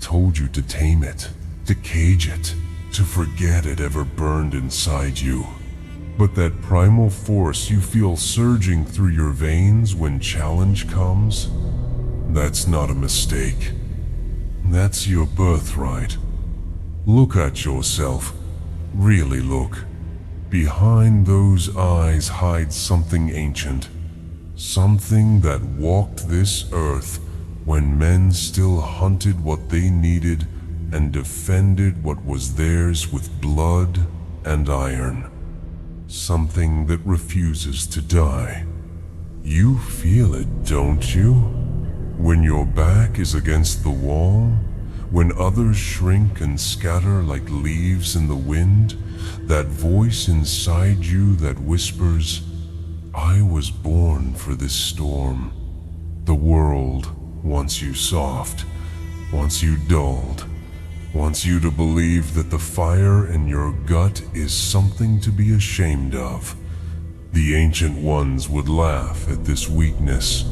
told you to tame it, to cage it, to forget it ever burned inside you. But that primal force you feel surging through your veins when challenge comes, that's not a mistake. That's your birthright. Look at yourself. Really look. Behind those eyes hides something ancient. Something that walked this earth when men still hunted what they needed and defended what was theirs with blood and iron. Something that refuses to die. You feel it, don't you? When your back is against the wall, when others shrink and scatter like leaves in the wind, that voice inside you that whispers, "I was born for this storm." The world wants you soft, wants you dulled, wants you to believe that the fire in your gut is something to be ashamed of. The ancient ones would laugh at this weakness.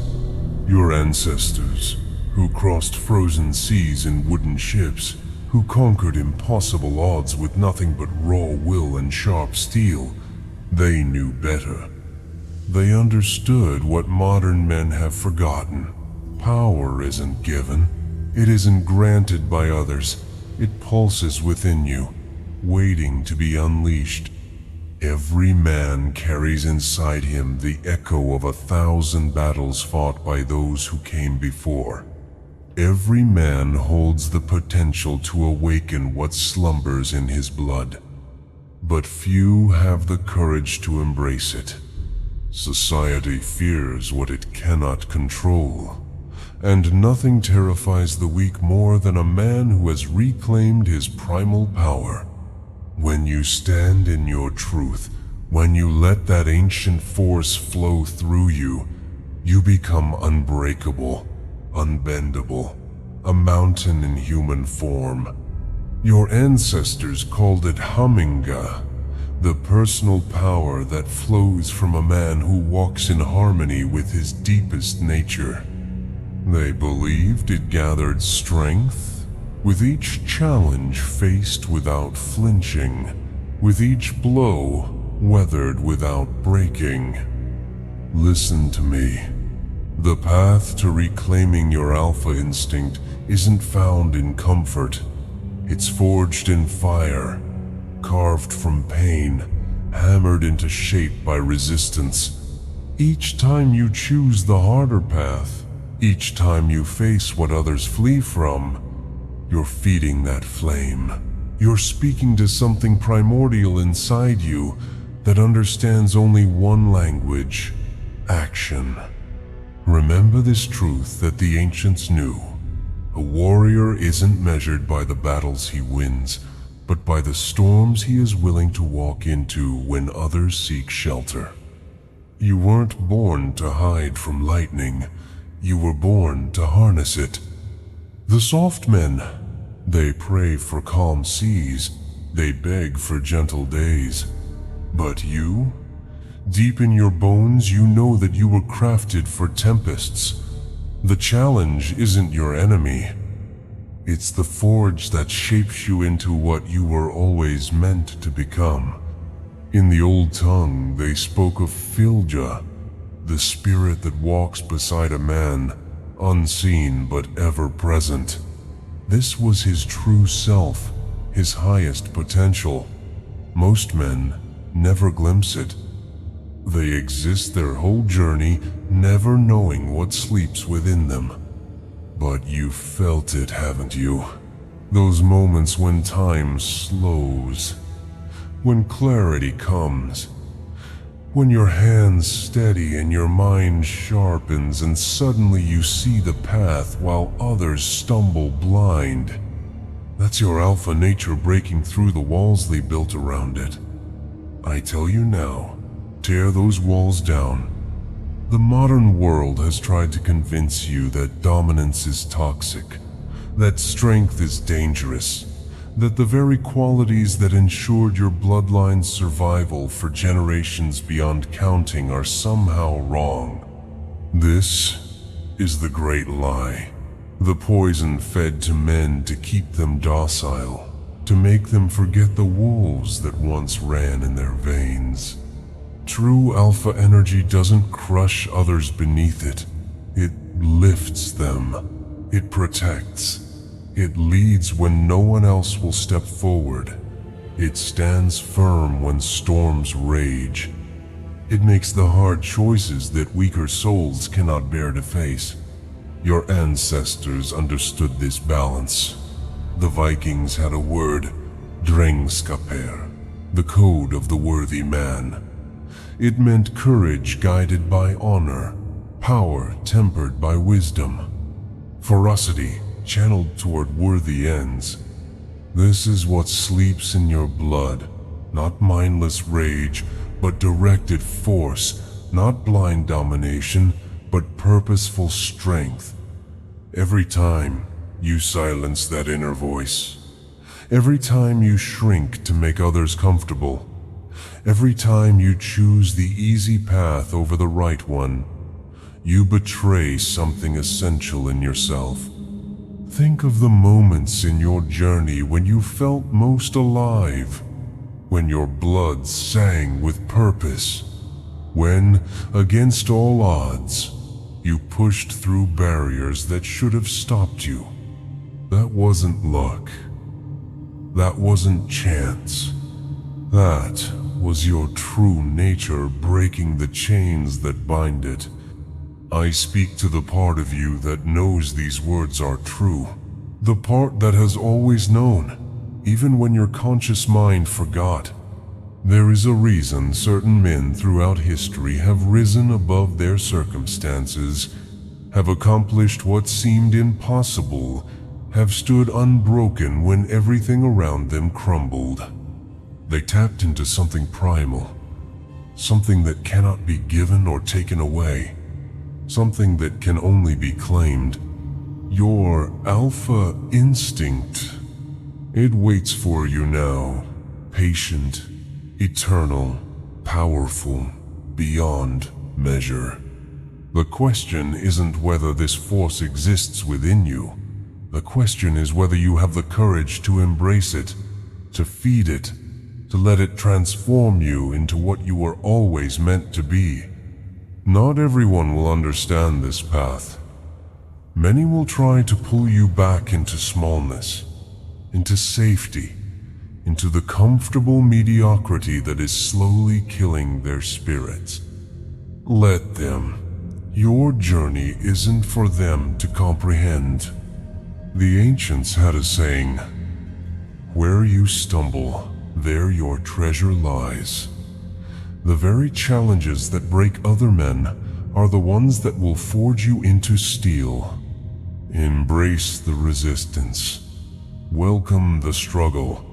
Your ancestors, who crossed frozen seas in wooden ships, who conquered impossible odds with nothing but raw will and sharp steel, they knew better. They understood what modern men have forgotten. Power isn't given. It isn't granted by others. It pulses within you, waiting to be unleashed. Every man carries inside him the echo of 1,000 battles fought by those who came before. Every man holds the potential to awaken what slumbers in his blood. But few have the courage to embrace it. Society fears what it cannot control. And nothing terrifies the weak more than a man who has reclaimed his primal power. When you stand in your truth, when you let that ancient force flow through you, you become unbreakable, unbendable, a mountain in human form. Your ancestors called it Huminga, the personal power that flows from a man who walks in harmony with his deepest nature. They believed it gathered strength, with each challenge faced without flinching, with each blow weathered without breaking. Listen to me. The path to reclaiming your alpha instinct isn't found in comfort. It's forged in fire, carved from pain, hammered into shape by resistance. Each time you choose the harder path, each time you face what others flee from, you're feeding that flame. You're speaking to something primordial inside you that understands only one language: action. Remember this truth that the ancients knew. A warrior isn't measured by the battles he wins, but by the storms he is willing to walk into when others seek shelter. You weren't born to hide from lightning. You were born to harness it. The soft men, they pray for calm seas, they beg for gentle days. But you, deep in your bones, you know that you were crafted for tempests. The challenge isn't your enemy. It's the forge that shapes you into what you were always meant to become. In the old tongue, they spoke of Filja, the spirit that walks beside a man, unseen but ever present. This was his true self, his highest potential. Most men never glimpse it. They exist their whole journey, never knowing what sleeps within them. But you've felt it, haven't you? Those moments when time slows, when clarity comes, when your hands steady and your mind sharpens and suddenly you see the path while others stumble blind. That's your alpha nature breaking through the walls they built around it. I tell you now, tear those walls down. The modern world has tried to convince you that dominance is toxic, that strength is dangerous, that the very qualities that ensured your bloodline's survival for generations beyond counting are somehow wrong. This is the great lie. The poison fed to men to keep them docile, to make them forget the wolves that once ran in their veins. True alpha energy doesn't crush others beneath it. It lifts them. It protects. It leads when no one else will step forward. It stands firm when storms rage. It makes the hard choices that weaker souls cannot bear to face. Your ancestors understood this balance. The Vikings had a word, drengskaper, the code of the worthy man. It meant courage guided by honor, power tempered by wisdom, ferocity channeled toward worthy ends. This is what sleeps in your blood, not mindless rage, but directed force, not blind domination, but purposeful strength. Every time you silence that inner voice, every time you shrink to make others comfortable, every time you choose the easy path over the right one, you betray something essential in yourself. Think of the moments in your journey when you felt most alive, when your blood sang with purpose, when, against all odds, you pushed through barriers that should have stopped you. That wasn't luck. That wasn't chance. That was your true nature breaking the chains that bind it. I speak to the part of you that knows these words are true. The part that has always known, even when your conscious mind forgot. There is a reason certain men throughout history have risen above their circumstances, have accomplished what seemed impossible, have stood unbroken when everything around them crumbled. They tapped into something primal, something that cannot be given or taken away, something that can only be claimed. Your alpha instinct. It waits for you now, patient, eternal, powerful, beyond measure. The question isn't whether this force exists within you. The question is whether you have the courage to embrace it, to feed it, to let it transform you into what you were always meant to be. Not everyone will understand this path. Many will try to pull you back into smallness, into safety, into the comfortable mediocrity that is slowly killing their spirits. Let them. Your journey isn't for them to comprehend. The ancients had a saying, "Where you stumble, there your treasure lies." The very challenges that break other men are the ones that will forge you into steel. Embrace the resistance. Welcome the struggle.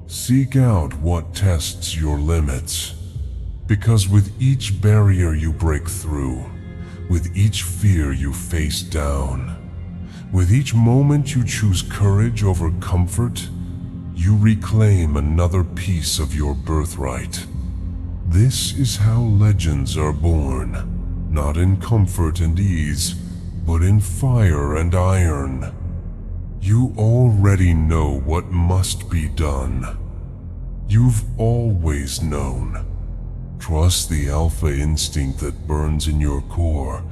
Seek out what tests your limits. Because with each barrier you break through, with each fear you face down, with each moment you choose courage over comfort, you reclaim another piece of your birthright. This is how legends are born, not in comfort and ease, but in fire and iron. You already know what must be done. You've always known. Trust the alpha instinct that burns in your core.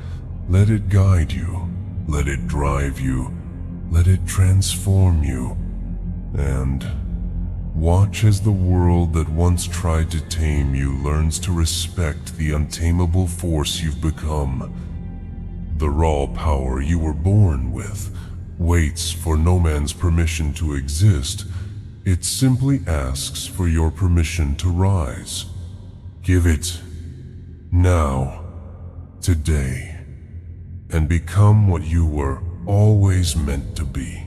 Let it guide you. Let it drive you. Let it transform you. And watch as the world that once tried to tame you learns to respect the untamable force you've become. The raw power you were born with waits for no man's permission to exist. It simply asks for your permission to rise. Give it now, today, and become what you were always meant to be.